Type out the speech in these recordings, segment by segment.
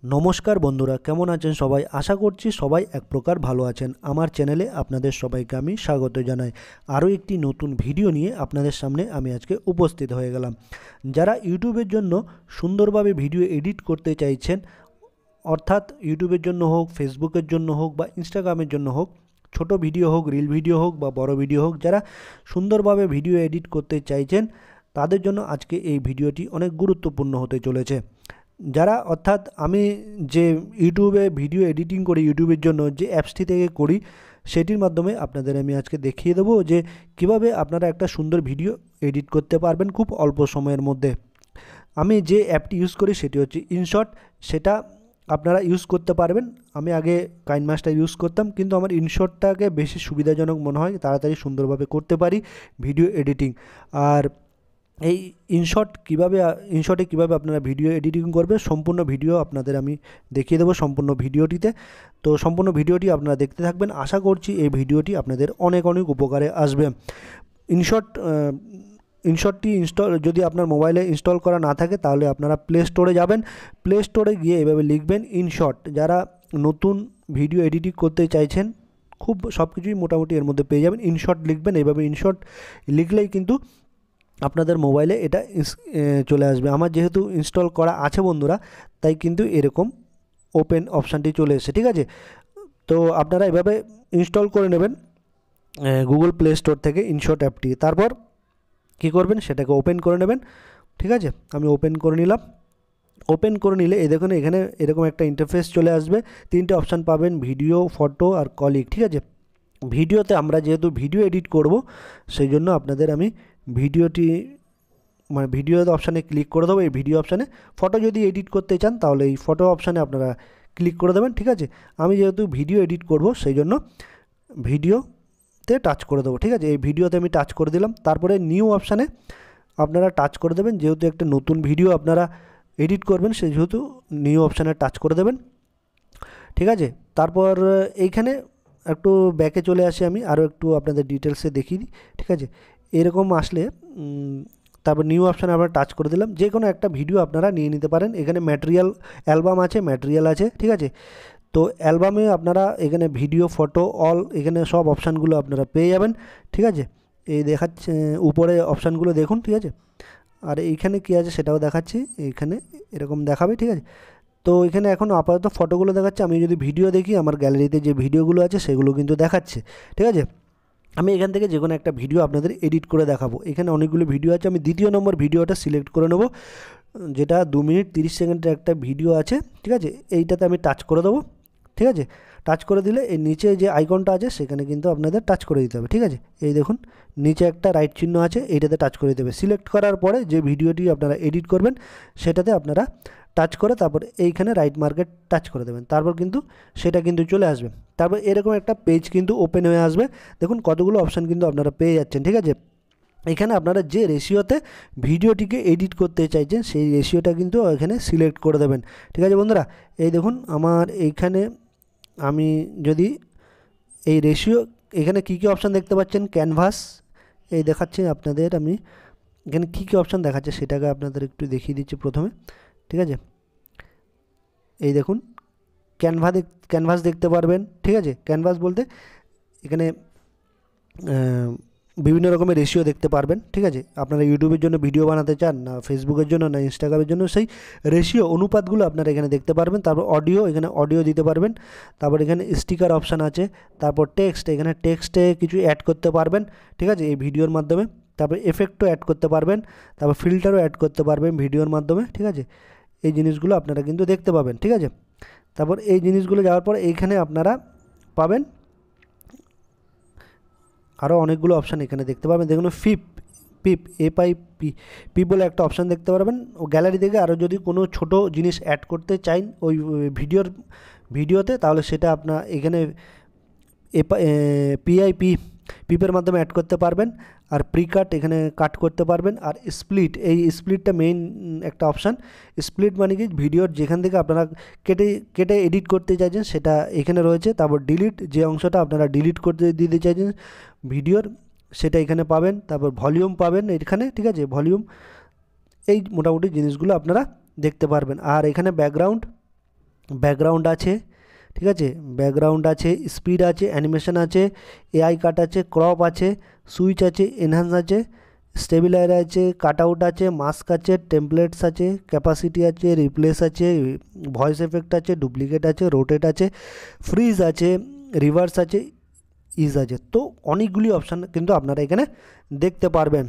নমস্কার বন্ধুরা, কেমন আছেন সবাই? আশা করছি সবাই এক প্রকার ভালো আছেন। আমার চ্যানেলে আপনাদের সবাইকে আমি স্বাগত জানাই। আরও একটি নতুন ভিডিও নিয়ে আপনাদের সামনে আমি আজকে উপস্থিত হয়ে গেলাম। যারা ইউটিউবের জন্য সুন্দরভাবে ভিডিও এডিট করতে চাইছেন, অর্থাৎ ইউটিউবের জন্য হোক, ফেসবুকের জন্য হোক বা ইনস্টাগ্রামের জন্য হোক, ছোট ভিডিও হোক, রিল ভিডিও হোক বা বড় ভিডিও হোক, যারা সুন্দরভাবে ভিডিও এডিট করতে চাইছেন তাদের জন্য আজকে এই ভিডিওটি অনেক গুরুত্বপূর্ণ হতে চলেছে। যারা অর্থাৎ আমি যে ইউটিউবে ভিডিও এডিটিং করি, ইউটিউবের জন্য যে অ্যাপসটি থেকে করি, সেটির মাধ্যমে আপনাদের আমি আজকে দেখিয়ে দেবো যে কিভাবে আপনারা একটা সুন্দর ভিডিও এডিট করতে পারবেন খুব অল্প সময়ের মধ্যে। আমি যে অ্যাপটি ইউজ করি সেটি হচ্ছে ইনশট। সেটা আপনারা ইউজ করতে পারবেন। আমি আগে কাইনমাস্টার ইউজ করতাম, কিন্তু আমার ইনশটটাকে বেশি সুবিধাজনক মনে হয়, তাড়াতাড়ি সুন্দরভাবে করতে পারি ভিডিও এডিটিং। আর এই ইনশটে কীভাবে আপনারা ভিডিও এডিটিং করবে সম্পূর্ণ ভিডিও আপনাদের আমি দেখিয়ে দেবো সম্পূর্ণ ভিডিওটিতে। তো সম্পূর্ণ ভিডিওটি আপনারা দেখতে থাকবেন। আশা করছি এই ভিডিওটি আপনাদের অনেক অনেক উপকারে আসবে। ইনশটটি যদি আপনার মোবাইলে ইনস্টল করা না থাকে তাহলে আপনারা প্লে স্টোরে যাবেন। প্লে স্টোরে গিয়ে এভাবে লিখবেন ইনশট। যারা নতুন ভিডিও এডিটিং করতে চাইছেন, খুব সব কিছুই মোটামুটি এর মধ্যে পেয়ে যাবেন। ইনশট লিখবেন, এইভাবে ইনশট লিখলেই কিন্তু আপনাদের মোবাইলে এটা চলে আসবে। আমার যেহেতু ইনস্টল করা আছে বন্ধুরা, তাই কিন্তু এরকম ওপেন অপশানটি চলে এসেছে, ঠিক আছে। তো আপনারা এভাবে ইনস্টল করে নেবেন গুগল প্লে স্টোর থেকে ইনশট অ্যাপটি। তারপর কী করবেন, সেটাকে ওপেন করে নেবেন, ঠিক আছে। আমি ওপেন করে নিলাম। ওপেন করে নিলে এই দেখুন এখানে এরকম একটা ইন্টারফেস চলে আসবে। তিনটে অপশান পাবেন, ভিডিও, ফটো আর কলিক, ঠিক আছে। ভিডিওতে আমরা যেহেতু ভিডিও এডিট করব, সেই জন্য আপনাদের আমি ভিডিও অপশানে ক্লিক করে দেবো। এই ভিডিও অপশানে ফটো যদি এডিট করতে চান তাহলে এই ফটো অপশানে আপনারা ক্লিক করে দেবেন, ঠিক আছে। আমি যেহেতু ভিডিও এডিট করব সেই জন্য ভিডিওতে টাচ করে দেবো, ঠিক আছে। এই ভিডিওতে আমি টাচ করে দিলাম। তারপরে নিউ অপশানে আপনারা টাচ করে দেবেন। যেহেতু একটা নতুন ভিডিও আপনারা এডিট করবেন, সেই যেহেতু নিউ অপশানে টাচ করে দেবেন, ঠিক আছে। তারপর এইখানে একটু ব্যাকে চলে আসি, আমি আরও একটু আপনাদের ডিটেলসে দেখিয়ে দিই, ঠিক আছে। এরকম আসলে তারপর নিউ অপশানে আমরা টাচ করে দিলাম। যে কোনো একটা ভিডিও আপনারা নিয়ে নিতে পারেন। এখানে অ্যালবাম আছে, ম্যাটেরিয়াল আছে, ঠিক আছে। তো অ্যালবামে আপনারা এখানে ভিডিও, ফটো, অল, এখানে সব অপশানগুলো আপনারা পেয়ে যাবেন, ঠিক আছে। এই দেখাচ্ছে উপরে অপশানগুলো দেখুন, ঠিক আছে। আর এইখানে কী আছে সেটাও দেখাচ্ছি, এইখানে এরকম দেখাবে, ঠিক আছে। তো এখানে এখন আপাতত ফটোগুলো দেখাচ্ছে। আমি যদি ভিডিও দেখি, আমার গ্যালারিতে যে ভিডিওগুলো আছে সেগুলো কিন্তু দেখাচ্ছে, ঠিক আছে। আমি এখান থেকে যে কোনো একটা ভিডিও আপনাদের এডিট করে দেখাবো। এখানে অনেকগুলো ভিডিও আছে। আমি দ্বিতীয় নম্বর ভিডিওটা সিলেক্ট করে নেব, যেটা 2 মিনিট 30 সেকেন্ডের একটা ভিডিও আছে, ঠিক আছে। এইটাতে আমি টাচ করে দেবো, ঠিক আছে। টাচ করে দিলে এই নিচে যে আইকনটা আছে সেখানে কিন্তু আপনাদের টাচ করে দিতে হবে, ঠিক আছে। এই দেখুন নিচে একটা রাইট চিহ্ন আছে, এইটাতে টাচ করে দিতে হবে। সিলেক্ট করার পরে যে ভিডিওটি আপনারা এডিট করবেন সেটাতে আপনারা টাচ করে তারপর এইখানে রাইট মার্কে টাচ করে দেবেন। তারপর কিন্তু সেটা কিন্তু চলে আসবে। তারপর এরকম একটা পেজ কিন্তু ওপেন হয়ে আসবে। দেখুন কতগুলো অপশান কিন্তু আপনারা পেয়ে যাচ্ছেন, ঠিক আছে। এখানে আপনারা যে রেশিওতে ভিডিওটিকে এডিট করতে চাইছেন সেই রেশিওটা কিন্তু এখানে সিলেক্ট করে দেবেন, ঠিক আছে বন্ধুরা। এই দেখুন আমার এইখানে আমি যদি এই রেশিও, এখানে কী কী অপশান দেখতে পাচ্ছেন, ক্যানভাস এই দেখাচ্ছে আপনাদের। আমি এখানে কী কী অপশান দেখাচ্ছে সেটাকে আপনাদের একটু দেখিয়ে দিচ্ছি প্রথমে, ঠিক আছে। এই দেখুন ক্যানভাস দেখতে পারবেন, ঠিক আছে। ক্যানভাস বলতে এখানে বিভিন্ন রকমের রেশিও দেখতে পারবেন, ঠিক আছে। আপনারা ইউটিউবের জন্য ভিডিও বানাতে চান, না ফেসবুকের জন্য, না ইনস্টাগ্রামের জন্য, সেই রেশিও অনুপাতগুলো আপনারা এখানে দেখতে পারবেন। তারপর অডিও, এখানে অডিও দিতে পারবেন। তারপর এখানে স্টিকার অপশান আছে। তারপর টেক্সট, এখানে টেক্সটে কিছু অ্যাড করতে পারবেন, ঠিক আছে, এই ভিডিওর মাধ্যমে। তারপর এফেক্টও অ্যাড করতে পারবেন। তারপর ফিল্টারও অ্যাড করতে পারবেন ভিডিওর মাধ্যমে, ঠিক আছে। এই জিনিসগুলো আপনারা কিন্তু দেখতে পাবেন, ঠিক আছে। তারপর এই জিনিসগুলো যাওয়ার পর এইখানে আপনারা পাবেন আরও অনেকগুলো অপশান এখানে দেখতে পাবেন। দেখুন পিপ পিপ বলে একটা অপশান দেখতে পারবেন। ও গ্যালারি থেকে আরও যদি কোনো ছোট জিনিস অ্যাড করতে চান ওই ভিডিওতে, তাহলে সেটা আপনার এখানে পিপের মাধ্যমে অ্যাড করতে পারবেন। আর প্রিকাট, এখানে কাট করতে পারবেন। আর স্প্লিট, এই স্প্লিটটা মেইন একটা অপশান। স্প্লিট মানে কি, ভিডিওর যেখান থেকে আপনারা কেটে কেটে এডিট করতে চাইছেন সেটা এখানে রয়েছে। তারপর ডিলিট, যে অংশটা আপনারা ডিলিট করতে দিতে চাইছেন ভিডিওর, সেটা এখানে পাবেন। তারপর ভলিউম পাবেন এখানে, ঠিক আছে, ভলিউম। এই মোটামুটি জিনিসগুলো আপনারা দেখতে পারবেন। আর এখানে ব্যাকগ্রাউন্ড, ব্যাকগ্রাউন্ড আছে, ঠিক আছে, ব্যাকগ্রাউন্ড আছে, স্পিড আছে, অ্যানিমেশন আছে, এআই কাট আছে, ক্রপ আছে, সুইচ আছে, এনহ্যান্স আছে, স্টেবিলাইজার আছে, কাট আউট আছে, মাস্ক আছে, টেমপ্লেটস আছে, ক্যাপাসিটি আছে, রিপ্লেস আছে, ভয়েস এফেক্ট আছে, ডুপ্লিকেট আছে, রোটেট আছে, ফ্রিজ আছে, রিভার্স আছে, ইজ আছে। তো অনেকগুলি অপশান কিন্তু আপনারা এখানে দেখতে পারবেন।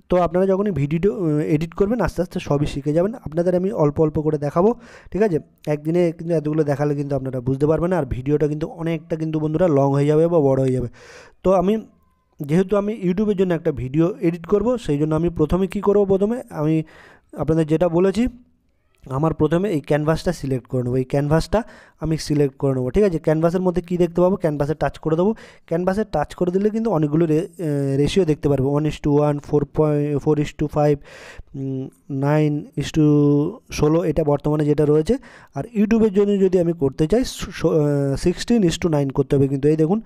তো আপনারা যখনই ভিডিও এডিট করবেন আস্তে আস্তে সবই শিখে যাবেন। আপনাদের আমি অল্প অল্প করে দেখাবো, ঠিক আছে। একদিনে কিন্তু এতগুলো দেখালে কিন্তু আপনারা বুঝতে পারবেন না, আর ভিডিওটা কিন্তু অনেকটা কিন্তু বন্ধুরা লং হয়ে যাবে বা বড় হয়ে যাবে। তো যেহেতু আমি ইউটিউবের জন্য একটা ভিডিও এডিট করব, সেই জন্য আমি প্রথমে কী করব, প্রথমে আমি আপনাদের যেটা বলেছি, আমার প্রথমে এই ক্যানভাসটা সিলেক্ট করে নেবো। এই ক্যানভাসটা আমি সিলেক্ট করে নেবো, ঠিক আছে। ক্যানভাসের মধ্যে কী দেখতে পাবো, ক্যানভাসে টাচ করে দেবো। ক্যানভাসে টাচ করে দিলে কিন্তু অনেকগুলো রেশিও দেখতে পারবো, 1:1, 4:5, 9:16, এটা বর্তমানে যেটা রয়েছে। আর ইউটিউবের জন্য যদি আমি করতে চাই 16:9 করতে হবে। কিন্তু এই দেখুন,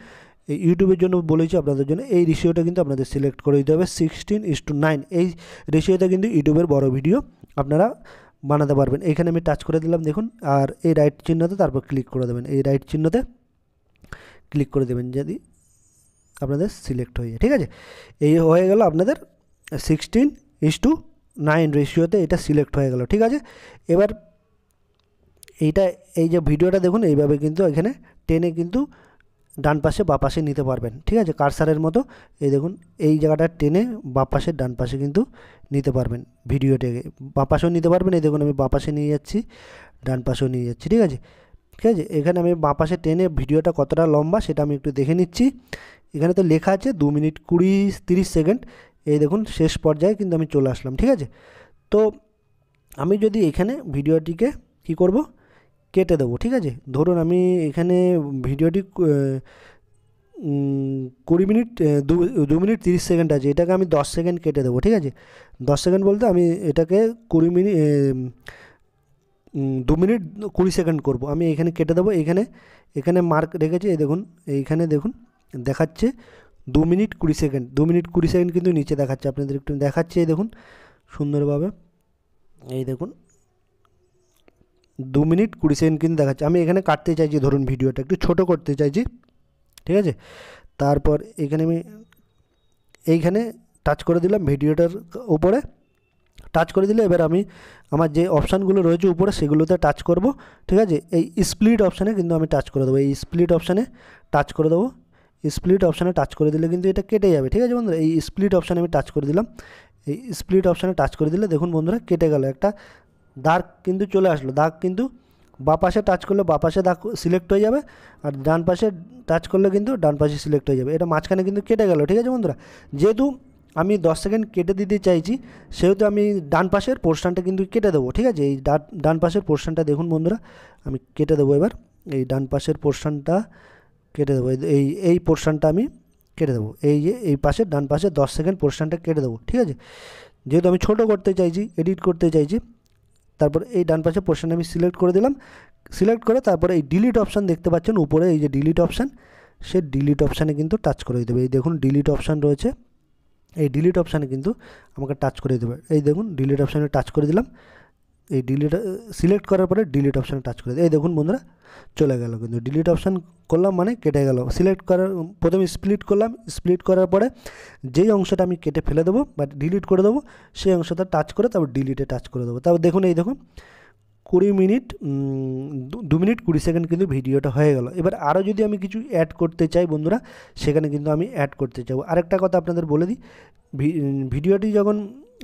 এই ইউটিউবের জন্য বলেছি আপনাদের জন্য এই রেশিওটা কিন্তু আপনাদের সিলেক্ট করে দিতে হবে, 16:9। এই রেশিওতে কিন্তু ইউটিউবের বড় ভিডিও আপনারা বানাতে পারবেন। এইখানে আমি টাচ করে দিলাম দেখুন, আর এই রাইট চিহ্নতে তারপর ক্লিক করে দেবেন। এই রাইট চিহ্নতে ক্লিক করে দেবেন যদি আপনাদের সিলেক্ট হয়ে যায়, ঠিক আছে। এই হয়ে গেল আপনাদের 16:9 রেশিওতে এটা সিলেক্ট হয়ে গেল, ঠিক আছে। এবার এই যে ভিডিওটা দেখুন, এইভাবে কিন্তু এখানে টেনে কিন্তু ডান পাশে বা পাশে নিতে পারবেন, ঠিক আছে। কারসারের মতো এই দেখুন, এই জায়গাটা টেনে বাঁ পাশে ডান পাশে কিন্তু নিতে পারবেন ভিডিওটাকে। বাঁ পাশেও নিতে পারবেন, এই দেখুন আমি বাঁ পাশে নিয়ে যাচ্ছি, ডান পাশেও নিয়ে যাচ্ছি, ঠিক আছে। ঠিক আছে, এখানে আমি বাঁ পাশে টেনে ভিডিওটা কতটা লম্বা সেটা আমি একটু দেখে নিচ্ছি। এখানে তো লেখা আছে 2 মিনিট 30 সেকেন্ড। এই দেখুন শেষ পর্যায়ে কিন্তু আমি চলে আসলাম, ঠিক আছে। তো আমি যদি এখানে ভিডিওটিকে কী করব, কেটে দেবো, ঠিক আছে। ধরুন আমি এখানে ভিডিওটি 20 মিনিট 2 মিনিট 30 সেকেন্ড আছে, এটাকে আমি 10 সেকেন্ড কেটে দেবো, ঠিক আছে। 10 সেকেন্ড বলতে আমি এটাকে 2 মিনিট 20 সেকেন্ড করব। আমি এখানে কেটে দেবো। এখানে মার্ক রেখেছি, এই দেখুন, এইখানে দেখুন দেখাচ্ছে 2 মিনিট 20 সেকেন্ড। 2 মিনিট 20 সেকেন্ড কিন্তু নিচে দেখাচ্ছে, আপনাদের একটু দেখাচ্ছে, এই দেখুন সুন্দরভাবে, এই দেখুন 2 মিনিট 20 সেকেন্ড কিন্তু দেখাচ্ছে। আমি এখানে কাটতে চাইছি, ধরুন ভিডিওটা একটু ছোট করতে চাইছি, ঠিক আছে। তারপর এখানে আমি এইখানে টাচ করে দিলাম, ভিডিওটার উপরে টাচ করে দিলে এবার আমি আমার যে অপশানগুলো রয়েছে উপরে সেগুলোতে টাচ করব, ঠিক আছে। এই স্প্লিট অপশানে কিন্তু আমি টাচ করে দেবো, এই স্প্লিট অপশানে টাচ করে দেবো। স্প্লিট অপশানে টাচ করে দিলে কিন্তু এটা কেটে যাবে, ঠিক আছে বন্ধুরা। এই স্প্লিট অপশানে আমি টাচ করে দিলাম। এই স্প্লিট অপশানে টাচ করে দিলে দেখুন বন্ধুরা কেটে গেল, একটা দাগ কিন্তু চলে আসলো। দাগ কিন্তু বাঁ পাশে টাচ করলে বাঁ পাশে দাগ সিলেক্ট হয়ে যাবে, আর ডান পাশে টাচ করলে কিন্তু ডান পাশে সিলেক্ট হয়ে যাবে। এটা মাঝখানে কিন্তু কেটে গেল, ঠিক আছে বন্ধুরা। যেহেতু আমি 10 সেকেন্ড কেটে দিতে চাইছি, সেহেতু আমি ডান পাশের পোর্শনটা কিন্তু কেটে দেবো, ঠিক আছে। এই ডান পাশের পোর্শনটা দেখুন বন্ধুরা, আমি কেটে দেবো। এবার এই ডান পাশের পোর্শনটা কেটে দেবো, এই পোর্শনটা আমি কেটে দেবো। এই যে এই পাশের ডান পাশে 10 সেকেন্ড পোর্শনটা কেটে দেবো, ঠিক আছে। যেহেতু আমি ছোটো করতে চাইছি, এডিট করতে চাইছি, তারপর এই ডান পাশে পোর্শন আমি সিলেক্ট করে দিলাম। সিলেক্ট করে তারপরে এই ডিলিট অপশান দেখতে পাচ্ছেন উপরে, এই যে ডিলিট অপশান, সে ডিলিট অপশানে কিন্তু টাচ করে দেবে। এই দেখুন ডিলিট অপশান রয়েছে, এই ডিলিট অপশানে কিন্তু আমাকে টাচ করে দেবে। এই দেখুন ডিলিট অপশানে টাচ করে দিলাম। এই ডিলিট সিলেক্ট করার পরে ডিলিট অপশানে টাচ করে দিই, এই দেখুন বন্ধুরা চলে গেল। কিন্তু ডিলিট অপশান করলাম মানে কেটে গেল। সিলেক্ট করার প্রথমে স্প্লিট করলাম, স্প্লিট করার পরে যেই অংশটা আমি কেটে ফেলে দেবো বা ডিলিট করে দেবো, সেই অংশটা টাচ করে তারপর ডিলিটে টাচ করে দেবো। তারপর দেখুন এই দেখুন 2 মিনিট 20 সেকেন্ড কিন্তু ভিডিওটা হয়ে গেল। এবার আরও যদি আমি কিছু অ্যাড করতে চাই বন্ধুরা, সেখানে কিন্তু আমি অ্যাড করতে চাইবো। আরেকটা কথা আপনাদের বলে দিই, ভিডিওটি যখন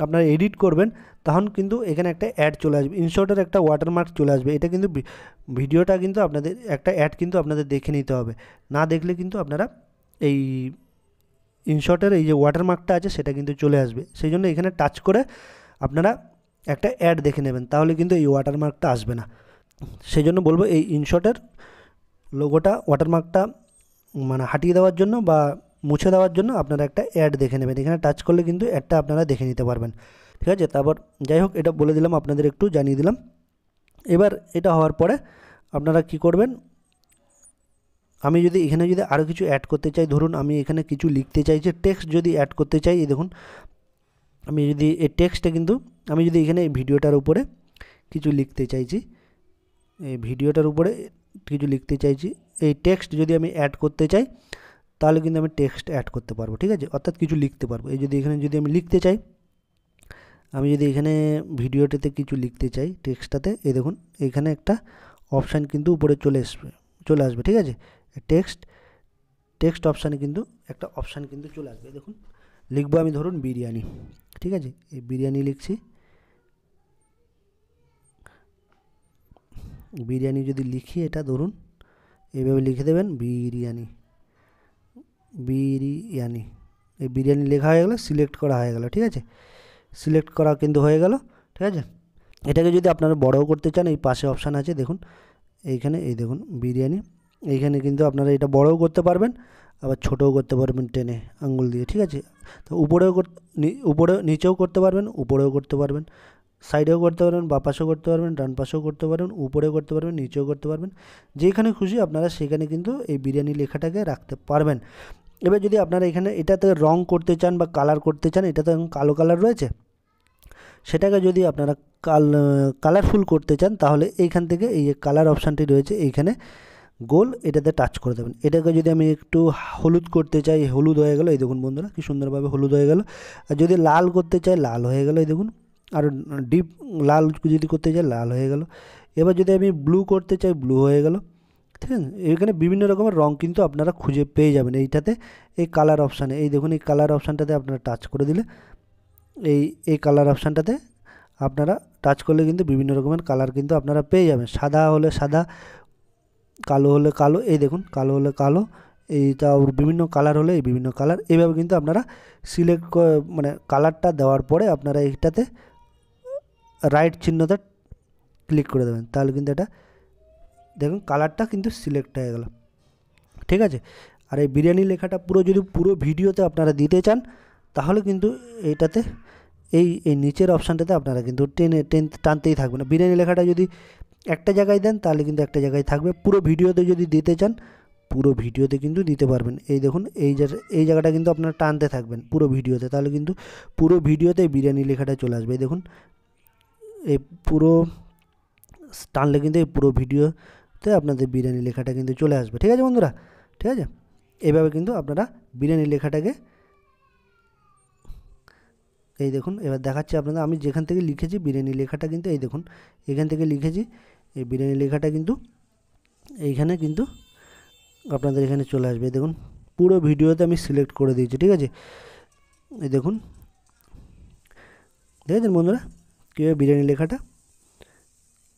আপনারা এডিট করবেন তখন কিন্তু এখানে একটা অ্যাড চলে আসবে, ইনশর্টের একটা ওয়াটারমার্ক চলে আসবে। এটা কিন্তু ভিডিওটা কিন্তু আপনাদের একটা অ্যাড কিন্তু আপনাদের দেখে নিতে হবে, না দেখলে কিন্তু আপনারা এই ইনশর্টের এই যে ওয়াটারমার্কটা আছে সেটা কিন্তু চলে আসবে। সেই জন্য এখানে টাচ করে আপনারা একটা অ্যাড দেখে নেবেন, তাহলে কিন্তু এই ওয়াটারমার্কটা আসবে না। সেই জন্য বলবো এই ইনশর্টের লোগোটা ওয়াটারমার্কটা মানে হাটিয়ে দেওয়ার জন্য বা মুছে দেওয়ার জন্য আপনারা একটা অ্যাড দেখে নেবেন। এখানে টাচ করলে কিন্তু অ্যাডটা আপনারা দেখে নিতে পারবেন, ঠিক আছে। তারপর যাই হোক, এটা বলে দিলাম, আপনাদের একটু জানিয়ে দিলাম। এবার এটা হওয়ার পরে আপনারা কি করবেন, আমি যদি এখানে যদি আরও কিছু অ্যাড করতে চাই, ধরুন আমি এখানে কিছু লিখতে চাই, যে টেক্সট যদি অ্যাড করতে চাই, এই দেখুন আমি যদি এই টেক্সটে কিন্তু আমি যদি এখানে এই ভিডিওটার উপরে কিছু লিখতে চাইছি, এই ভিডিওটার উপরে কিছু লিখতে চাইছি, এই টেক্সট যদি আমি অ্যাড করতে চাই তাহলে কিন্তু আমি টেক্সট অ্যাড করতে পারবো, ঠিক আছে, অর্থাৎ কিছু লিখতে পারবো। এই যদি এখানে যদি আমি লিখতে চাই, আমি যদি এখানে ভিডিওটাতে কিছু লিখতে চাই টেক্সটটাতে, এই দেখুন এখানে একটা অপশান কিন্তু উপরে চলে আসবে, ঠিক আছে, টেক্সট অপশানে কিন্তু একটা অপশান কিন্তু চলে আসবে। দেখুন লিখবো আমি ধরুন বিরিয়ানি, ঠিক আছে, এই বিরিয়ানি লিখছি, বিরিয়ানি যদি লিখি এটা ধরুন এইভাবে লিখে দেবেন বিরিয়ানি, এই বিরিয়ানি লেখা হয়ে গেলো, সিলেক্ট করা হয়ে গেল, ঠিক আছে, সিলেক্ট করা কিন্তু হয়ে গেল, ঠিক আছে। এটাকে যদি আপনারা বড়ও করতে চান, এই পাশে অপশান আছে দেখুন এইখানে, এই দেখুন বিরিয়ানি, এইখানে কিন্তু আপনারা এটা বড়ও করতে পারবেন আবার ছোটও করতে পারবেন টেনে আঙ্গুল দিয়ে, ঠিক আছে। তো উপরেও নিচেও করতে পারবেন, উপরেও করতে পারবেন, সাইডেও করতে পারবেন, বা পাশেও করতে পারবেন, ডান পাশেও করতে পারবেন, উপরেও করতে পারবেন, নিচেও করতে পারবেন, যেখানে খুশি আপনারা সেখানে কিন্তু এই বিরিয়ানি লেখাটাকে রাখতে পারবেন। এবার যদি আপনারা এখানে এটাতে রং করতে চান বা কালার করতে চান, এটা তো কালো কালার রয়েছে, সেটাকে যদি আপনারা কালারফুল করতে চান তাহলে এইখান থেকে এই যে কালার অপশানটি রয়েছে এইখানে গোল, এটাতে টাচ করে দেবেন। এটাকে যদি আমি একটু হলুদ করতে চাই, হলুদ হয়ে গেল, এই দেখুন বন্ধুরা কি সুন্দরভাবে হলুদ হয়ে গেল। আর যদি লাল করতে চাই লাল হয়ে গেল, এই দেখুন, আর ডিপ লাল যদি করতে চাই লাল হয়ে গেল। এবার যদি আমি ব্লু করতে চাই ব্লু হয়ে গেল, ঠিক আছে। এখানে বিভিন্ন রকমের রং কিন্তু আপনারা খুঁজে পেয়ে যাবেন এইটাতে, এই কালার অপশানে। এই দেখুন এই কালার অপশানটাতে আপনারা টাচ করে দিলে এই কালার অপশানটাতে আপনারা টাচ করলে কিন্তু বিভিন্ন রকমের কালার কিন্তু আপনারা পেয়ে যাবেন। সাদা হলে সাদা, কালো হলে কালো, এই দেখুন কালো হলে কালো, এইটা বিভিন্ন কালার হলে এই বিভিন্ন কালার, এইভাবে কিন্তু আপনারা সিলেক্ট মানে কালারটা দেওয়ার পরে আপনারা এইটাতে রাইট চিহ্নটা ক্লিক করে দেবেন, তাহলে কিন্তু এটা দেখুন কালারটা কিন্তু সিলেক্ট হয়ে গেল, ঠিক আছে। আর এই বিরিয়ানি লেখাটা যদি পুরো ভিডিওতে আপনারা দিতে চান তাহলে কিন্তু এইটাতে এই নিচের অপশানটাতে আপনারা কিন্তু টানতেই থাকবে না। বিরিয়ানি লেখাটা যদি একটা জায়গায় দেন তাহলে কিন্তু একটা জায়গায় থাকবে, পুরো ভিডিওতে যদি দিতে চান পুরো ভিডিওতে কিন্তু দিতে পারবেন। এই দেখুন এই জায়গাটা কিন্তু আপনারা টানতে থাকবেন পুরো ভিডিওতে, তাহলে কিন্তু পুরো ভিডিওতে বিরিয়ানি লেখাটা চলে আসবে। এই দেখুন এই পুরো টানলে কিন্তু এই পুরো ভিডিওতে আপনাদের বিরিয়ানি লেখাটা কিন্তু চলে আসবে, ঠিক আছে বন্ধুরা, ঠিক আছে। এইভাবে কিন্তু আপনারা বিরিয়ানি লেখাটাকে, এই দেখুন এবার দেখাচ্ছি আপনাদের, আমি যেখান থেকে লিখেছি বিরিয়ানি লেখাটা কিন্তু এই দেখুন এখান থেকে লিখেছি, এই বিরিয়ানি লেখাটা কিন্তু এইখানে কিন্তু আপনাদের এখানে চলে আসবে। দেখুন পুরো ভিডিওতে আমি সিলেক্ট করে দিয়েছি, ঠিক আছে। এই দেখুন দেখেছেন বন্ধুরা কীভাবে বিরিয়ানি লেখাটা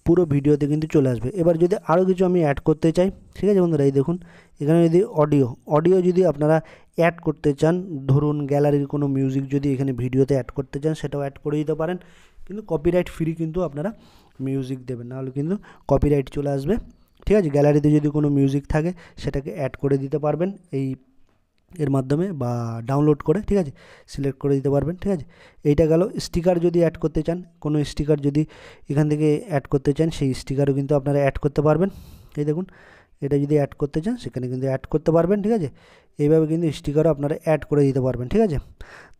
পুরো ভিডিওতে কিন্তু চলে আসবে। এবার যদি আরও কিছু আমি অ্যাড করতে চাই, ঠিক আছে বন্ধুরা, এই দেখুন এখানে যদি অডিও যদি আপনারা অ্যাড করতে চান, ধরুন গ্যালারির কোনো মিউজিক যদি এখানে ভিডিওতে অ্যাড করতে চান সেটাও অ্যাড করে দিতে পারেন, কিন্তু কপিরাইট ফ্রি কিন্তু আপনারা মিউজিক দেবেন, নাহলে কিন্তু কপিরাইট চলে আসবে, ঠিক আছে। গ্যালারিতে যদি কোনো মিউজিক থাকে সেটাকে অ্যাড করে দিতে পারবেন এর মাধ্যমে বা ডাউনলোড করে, ঠিক আছে, সিলেক্ট করে দিতে পারবেন, ঠিক আছে। এইটা গেল। স্টিকার যদি অ্যাড করতে চান, কোনো স্টিকার যদি এখান থেকে অ্যাড করতে চান সেই স্টিকারও কিন্তু আপনারা অ্যাড করতে পারবেন। এই দেখুন এটা যদি অ্যাড করতে চান সেখানে কিন্তু অ্যাড করতে পারবেন, ঠিক আছে। এইভাবে কিন্তু স্টিকারও আপনারা অ্যাড করে দিতে পারবেন, ঠিক আছে।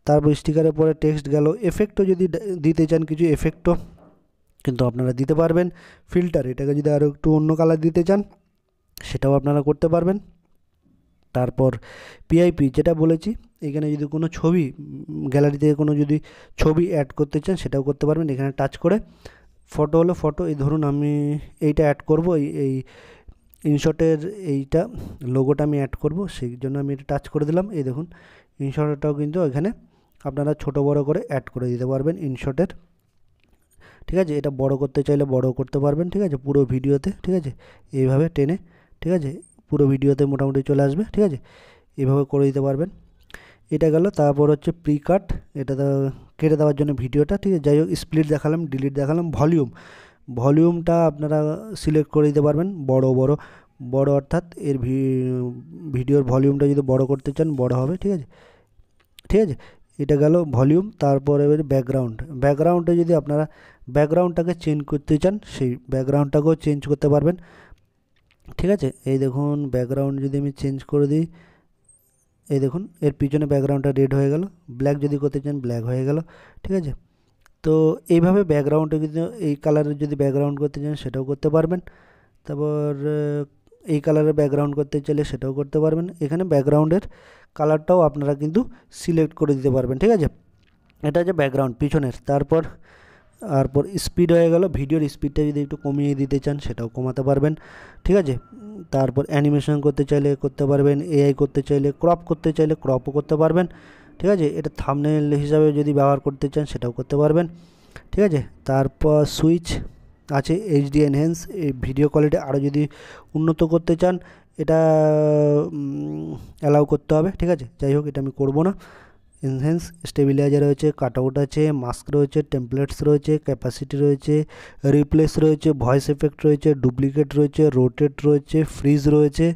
তারপর স্টিকারের পরে টেক্সট গেল। এফেক্টও যদি দিতে চান কিছু এফেক্টও কিন্তু আপনারা দিতে পারবেন। ফিল্টার, এটাকে যদি আরও একটু অন্য কালার দিতে চান সেটাও আপনারা করতে পারবেন। তারপর পিআইপি যেটা বলেছি, এখানে যদি কোনো ছবি গ্যালারিতে কোনো যদি ছবি অ্যাড করতে চান সেটাও করতে পারবেন এখানে টাচ করে। ফটো হলো ফটো, এই ধরুন আমি এইটা অ্যাড করব, এই ইনশটের এইটা লোগোটা আমি অ্যাড করব, সেই জন্য আমি এটা টাচ করে দিলাম। এই দেখুন ইনশটটাও কিন্তু এখানে আপনারা ছোট বড় করে অ্যাড করে দিতে পারবেন ইনশটের, ঠিক আছে। এটা বড় করতে চাইলে বড় করতে পারবেন, ঠিক আছে, পুরো ভিডিওতে, ঠিক আছে, এইভাবে টেনে, ঠিক আছে, পুরো ভিডিওতে মোটামুটি চলে আসবে, ঠিক আছে, এইভাবে করে দিতে পারবেন। এটা গেল। তারপর হচ্ছে প্রি কাট, এটা কেটে দেওয়ার জন্য ভিডিওটা, ঠিক আছে। যাই হোক স্প্লিট দেখালাম, ডিলিট দেখালাম। ভলিউমটা আপনারা সিলেক্ট করে দিতে পারবেন বড় অর্থাৎ এর ভিডিওর ভলিউমটা যদি বড় করতে চান বড় হবে, ঠিক আছে, ঠিক আছে। এটা গেল ভলিউম। তারপর এবার ব্যাকগ্রাউন্ডে যদি আপনারা ব্যাকগ্রাউন্ডটাকে চেঞ্জ করতে চান সেই ব্যাকগ্রাউন্ডটাকেও চেঞ্জ করতে পারবেন, ঠিক আছে। এই দেখুন ব্যাকগ্রাউন্ড যদি আমি চেঞ্জ করে দিই, এই দেখুন এর পিছনে ব্যাকগ্রাউন্ডটা রেড হয়ে গেল। ব্ল্যাক যদি করতে চান ব্ল্যাক হয়ে গেল, ঠিক আছে। তো এইভাবে ব্যাকগ্রাউন্ডে কিন্তু এই কালারের যদি ব্যাকগ্রাউন্ড করতে চান সেটাও করতে পারবেন, তারপর এই কালারের ব্যাকগ্রাউন্ড করতে চাইলে সেটাও করতে পারবেন। এখানে ব্যাকগ্রাউন্ডের কালারটাও আপনারা কিন্তু সিলেক্ট করে দিতে পারবেন, ঠিক আছে। এটা হচ্ছে ব্যাকগ্রাউন্ড পিছনের। তারপর স্পিড হয়ে গেল, ভিডিওর স্পিডটা যদি একটু কমিয়ে দিতে চান সেটাও কমাতে পারবেন, ঠিক আছে। তারপর অ্যানিমেশন করতে চাইলে করতে পারবেন, এআই করতে চাইলে, ক্রপ করতে চাইলে ক্রপও করতে পারবেন, ঠিক আছে। এটা থাম্বনেল হিসাবে যদি ব্যবহার করতে চান সেটাও করতে পারবেন, ঠিক আছে। তারপর সুইচ আছে এইচডি এনহ্যান্স, এই ভিডিও কোয়ালিটি আরও যদি উন্নত করতে চান এটা অ্যালাউ করতে হবে, ঠিক আছে। যাই হোক, এটা আমি করব না। এনহ্যান্স, স্টেবিলাইজার রয়েছে, কাটআউট আছে, মাস্ক রয়েছে, টেমপ্লেটস রয়েছে, ক্যাপাসিটি রয়েছে, রিপ্লেস রয়েছে, ভয়েস এফেক্ট রয়েছে, ডুপ্লিকেট রয়েছে, রোটেট রয়েছে, ফ্রিজ রয়েছে।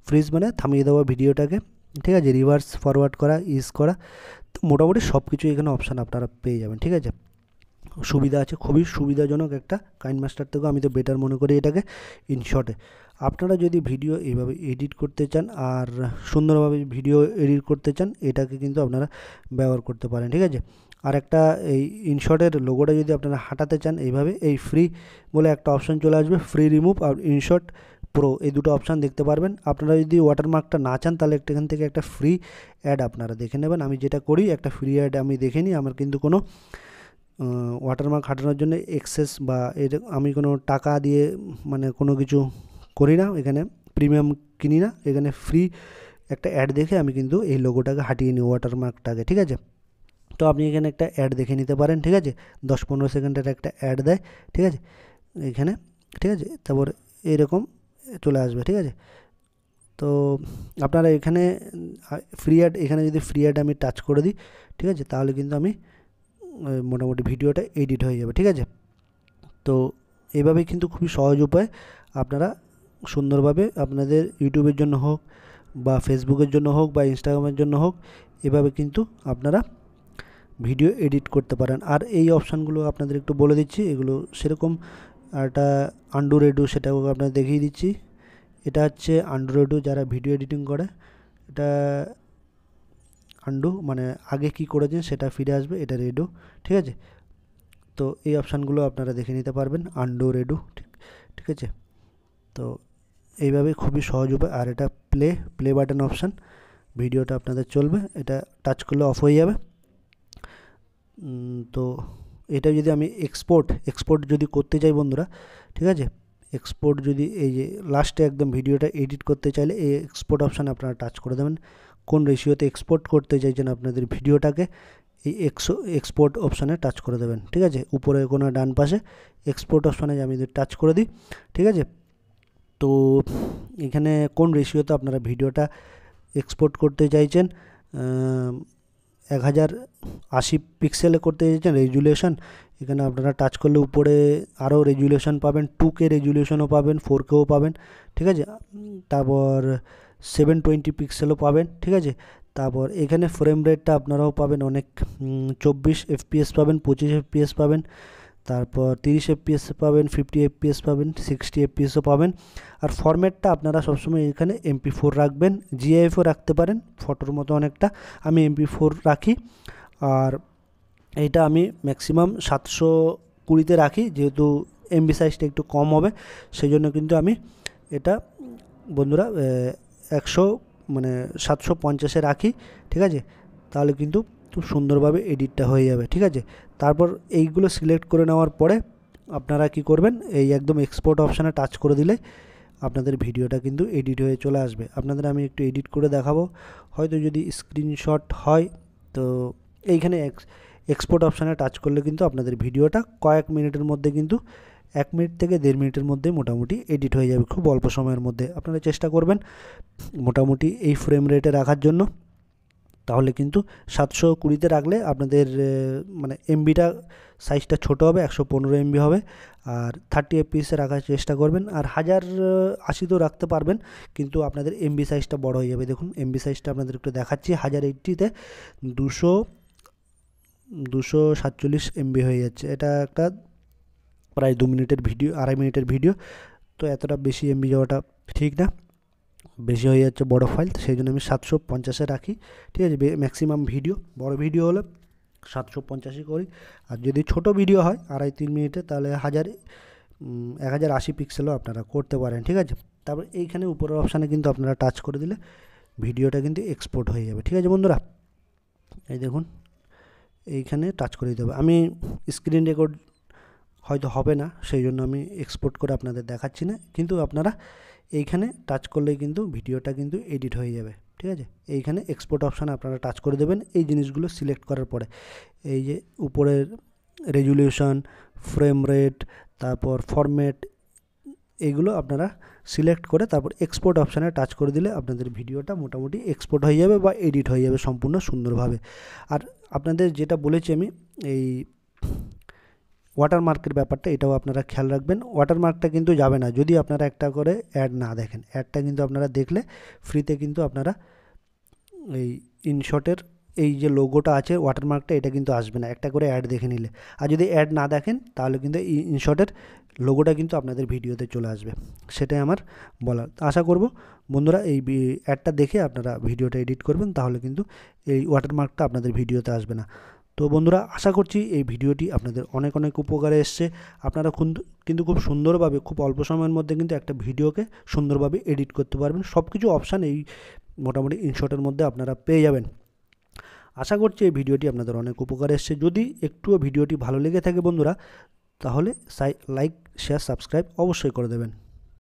ফ্রিজ মানে থামিয়ে দেওয়া ভিডিওটাকে, ঠিক আছে। রিভার্স ফরওয়ার্ড করা, ইউজ করা, তো মোটামুটি সব কিছু এখানে অপশান আপনারা পেয়ে যাবেন, ঠিক আছে। সুবিধা আছে, খুবই সুবিধাজনক একটা কাইনমাস্টার থেকেও আমি তো বেটার মনে করি এটাকে ইনশর্টে। আপনারা যদি ভিডিও এইভাবে এডিট করতে চান আর সুন্দরভাবে ভিডিও এডিট করতে চান এটাকে কিন্তু আপনারা ব্যবহার করতে পারেন, ঠিক আছে। আর একটা এই ইনশর্টের লোগোটা যদি আপনারা হাঁটাতে চান এইভাবে, এই ফ্রি বলে একটা অপশান চলে আসবে, ফ্রি রিমুভ আর ইনশর্ট প্রো, এই দুটো অপশান দেখতে পারবেন। আপনারা যদি ওয়াটারমার্কটা না চান তাহলে এখান থেকে একটা ফ্রি অ্যাড আপনারা দেখে নেবেন। আমি যেটা করি একটা ফ্রি অ্যাড আমি দেখে নিই, আমার কিন্তু কোনো ওয়াটারমার্ক হাঁটানোর জন্য এক্সেস বা এর আমি কোনো টাকা দিয়ে মানে কোনো কিছু করি না, এখানে প্রিমিয়াম কিনি না, এখানে ফ্রি একটা অ্যাড দেখে আমি কিন্তু এই লোগোটাকে হাঁটিয়ে নিই ওয়াটারমার্কটাকে, ঠিক আছে। তো আপনি এখানে একটা অ্যাড দেখে নিতে পারেন, ঠিক আছে। 10-15 সেকেন্ডের একটা অ্যাড দেয়, ঠিক আছে, এখানে, ঠিক আছে। তারপর এরকম চলে আসবে, ঠিক আছে। তো আপনারা এখানে ফ্রি অ্যাড, এখানে যদি ফ্রি অ্যাড আমি টাচ করে দিই, ঠিক আছে, তাহলে কিন্তু আমি মোটামুটি ভিডিওটা এডিট হয়ে যাবে, ঠিক আছে। তো এইভাবেই কিন্তু খুবই সহজ উপায় আপনারা সুন্দরভাবে আপনাদের ইউটিউবের জন্য হোক বা ফেসবুকের জন্য হোক বা ইনস্টাগ্রামের জন্য হোক, এভাবে কিন্তু আপনারা ভিডিও এডিট করতে পারেন। আর এই অপশানগুলো আপনাদের একটু বলে দিচ্ছি, এগুলো সেরকম একটা আন্ডু রেডু, সেটাও আপনাদের দেখিয়ে দিচ্ছি। এটা হচ্ছে আন্ডু রেডু, যারা ভিডিও এডিটিং করে এটা আন্ডু মানে আগে কি করেছেন সেটা ফিরে আসবে, এটা রেডু, ঠিক আছে। তো এই অপশানগুলো আপনারা দেখে নিতে পারবেন, আন্ডু রেডু, ঠিক আছে। তো এইভাবে খুবই সহজ উপায়। আর এটা প্লে বাটন অপশান, ভিডিওটা আপনাদের চলবে, এটা টাচ করলে অফ হয়ে যাবে। তো এটা যদি আমি এক্সপোর্ট যদি করতে চাই বন্ধুরা, ঠিক আছে, এক্সপোর্ট যদি এই যে লাস্টে একদম ভিডিওটা এডিট করতে চাইলে এই এক্সপোর্ট অপশানে আপনারা টাচ করে দেবেন। কোন রেশিওতে এক্সপোর্ট করতে চাইছেন আপনাদের ভিডিওটাকে, এই এক্সপোর্ট অপশানে টাচ করে দেবেন, ঠিক আছে। উপরে কোনো ডান পাশে এক্সপোর্ট অপশানে আমি যদি টাচ করে দিই, ঠিক আছে। তো এখানে কোন রেশিওতে আপনারা ভিডিওটা এক্সপোর্ট করতে চাইছেন, 1080 পিক্সেলে করতে চাইছেন রেজুলেশন, এখানে আপনারা টাচ করলে উপরে আরও রেজুলেশন পাবেন, 2K রেজুলেশনও পাবেন, 4Kও পাবেন, ঠিক আছে। তারপর 720 পিক্সেলও পাবেন, ঠিক আছে। তারপর এখানে ফ্রেম রেটটা আপনারাও পাবেন অনেক, 24 FPS পাবেন, 25 FPS পাবেন, তারপর 30 FPS পাবেন, 50 FPS পাবেন, 60 FPSও পাবেন। আর ফরম্যাটটা আপনারা সবসময় এখানে MP4 রাখবেন, GIFও রাখতে পারেন, ফটোর মতো অনেকটা, আমি MP4 রাখি। আর এইটা আমি ম্যাক্সিমাম 720-তে রাখি, যেহেতু এমবি সাইজটা একটু কম হবে, সেই জন্য কিন্তু আমি এটা বন্ধুরা 750-এ রাখি, ঠিক আছে। তাহলে কিন্তু খুব সুন্দরভাবে এডিটটা হয়ে যাবে, ঠিক আছে। তারপর এইগুলো সিলেক্ট করে নেওয়ার পরে আপনারা কি করবেন, এই একদম এক্সপোর্ট অপশানে টাচ করে দিলে আপনাদের ভিডিওটা কিন্তু এডিট হয়ে চলে আসবে। আপনাদের আমি একটু এডিট করে দেখাবো, হয়তো যদি স্ক্রিনশট হয়। তো এইখানে এক্সপোর্ট অপশানে টাচ করলে কিন্তু আপনাদের ভিডিওটা কয়েক মিনিটের মধ্যে কিন্তু 1 মিনিট থেকে 1.5 মিনিটের মধ্যে মোটামুটি এডিট হয়ে যাবে, খুব অল্প সময়ের মধ্যে। আপনারা চেষ্টা করবেন মোটামুটি এই ফ্রেম রেটে রাখার জন্য, তাহলে কিন্তু 720-তে রাখলে আপনাদের মানে এমবিটা সাইজটা ছোটো হবে, 115 MB হবে। আর 30 FPS রাখার চেষ্টা করবেন, আর 1080-তেও রাখতে পারবেন, কিন্তু আপনাদের এমবি সাইজটা বড় হয়ে যাবে। দেখুন এমবি সাইজটা আপনাদের একটু দেখাচ্ছি, 1080-তে 247 MB হয়ে যাচ্ছে। এটা একটা প্রায় 2 মিনিটের ভিডিও, 2.5 মিনিটের ভিডিও, তো এতটা বেশি এমবি যাওয়াটা ঠিক না, বেশি হয়ে যাচ্ছে বড় ফাইল, সেই জন্য আমি 750-এ রাখি, ঠিক আছে। ম্যাক্সিমাম ভিডিও, বড় ভিডিও হলে 750-ই করি, আর যদি ছোট ভিডিও হয় 2.5-3 মিনিটে তাহলে 1000 1080 পিক্সেলও আপনারা করতে পারেন, ঠিক আছে। তারপর এইখানে উপরের অপশানে কিন্তু আপনারা টাচ করে দিলে ভিডিওটা কিন্তু এক্সপোর্ট হয়ে যাবে, ঠিক আছে বন্ধুরা। এই দেখুন এইখানে টাচ করে দিতে হবে। আমি স্ক্রিন রেকর্ড হয়তো হবে না, সেই জন্য আমি এক্সপোর্ট করে আপনাদের দেখাচ্ছি না, কিন্তু আপনারা এইখানে টাচ করলেই কিন্তু ভিডিওটা কিন্তু এডিট হয়ে যাবে, ঠিক আছে। এইখানে এক্সপোর্ট অপশানে আপনারা টাচ করে দেবেন। এই জিনিসগুলো সিলেক্ট করার পরে এই যে উপরের রেজুলিউশন, ফ্রেম রেট, তারপর ফরম্যাট, এইগুলো আপনারা সিলেক্ট করে তারপর এক্সপোর্ট অপশানে টাচ করে দিলে আপনাদের ভিডিওটা মোটামুটি এক্সপোর্ট হয়ে যাবে বা এডিট হয়ে যাবে সম্পূর্ণ সুন্দরভাবে। আর আপনাদের যেটা বলেছি আমি, এই ওয়াটারমার্কের ব্যাপারটা, এটাও আপনারা খেয়াল রাখবেন। ওয়াটারমার্কটা কিন্তু যাবে না যদি আপনারা একটা করে অ্যাড না দেখেন। অ্যাডটা কিন্তু আপনারা দেখলে ফ্রিতে কিন্তু আপনারা এই ইনশটের এই যে লোগোটা আছে ওয়াটারমার্কটা, এটা কিন্তু আসবে না একটা করে অ্যাড দেখে নিলে। আর যদি অ্যাড না দেখেন তাহলে কিন্তু ইনশটের লোগোটা কিন্তু আপনাদের ভিডিওতে চলে আসবে। সেটাই আমার বলার। আশা করব বন্ধুরা এই অ্যাডটা দেখে আপনারা ভিডিওটা এডিট করবেন, তাহলে কিন্তু এই ওয়াটারমার্কটা আপনাদের ভিডিওতে আসবে না। তো বন্ধুরা আশা করছি এই ভিডিওটি আপনাদের অনেক অনেক উপকারে এসছে। আপনারা কিন্তু খুব সুন্দরভাবে, খুব অল্প সময়ের মধ্যে কিন্তু একটা ভিডিওকে সুন্দরভাবে এডিট করতে পারবেন। সব কিছু অপশান এই মোটামুটি ইনশটের মধ্যে আপনারা পেয়ে যাবেন। আশা করছি এই ভিডিওটি আপনাদের অনেক উপকারে এসছে। যদি একটুও ভিডিওটি ভালো লেগে থাকে বন্ধুরা, তাহলে লাইক, শেয়ার, সাবস্ক্রাইব অবশ্যই করে দেবেন।